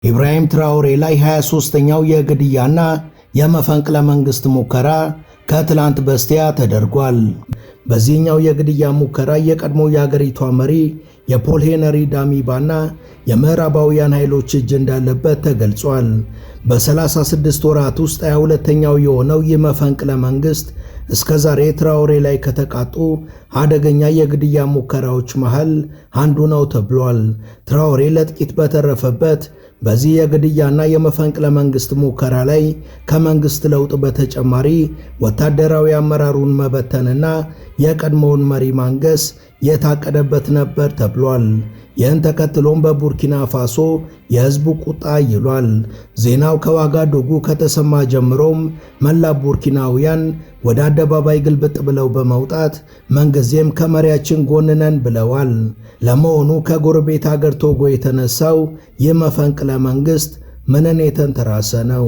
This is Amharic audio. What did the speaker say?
ኢብራሂም ትራኦሬ ላይ 23ኛው የግድያና የመፈንቅለ መንግስት ሙከራ ከትላንት በስቲያ ተደርጓል። በዚህኛው የግድያ ሙከራ የቀድሞ የአገሪቷ መሪ የፖል ሄነሪ ዳሚባና የምዕራባውያን ኃይሎች እጅ እንዳለበት ተገልጿል። በ36 ወራት ውስጥ 22ኛው የሆነው ይህ መፈንቅለ መንግስት እስከዛሬ ትራኦሬ ላይ ከተቃጡ አደገኛ የግድያ ሙከራዎች መሃል አንዱ ነው ተብሏል። ትራኦሬ ለጥቂት በተረፈበት በዚህ የግድያና የመፈንቅለ መንግስት ሙከራ ላይ ከመንግስት ለውጥ በተጨማሪ ወታደራዊ አመራሩን መበተንና የቀድሞውን መሪ ማንገስ የታቀደበት ነበር ተብሏል። ይህን ተከትሎም በቡርኪና ፋሶ የህዝቡ ቁጣ ይሏል። ዜናው ከዋጋዱጉ ከተሰማ ጀምሮም መላ ቡርኪናውያን ወደ አደባባይ ግልብጥ ብለው በመውጣት መንግዜም ከመሪያችን ጎን ነን ብለዋል። ለመሆኑ ከጎረቤት ሀገር ቶጎ የተነሳው ይህ መፈንቅለ መንግስት ምንን የተንተራሰ ነው?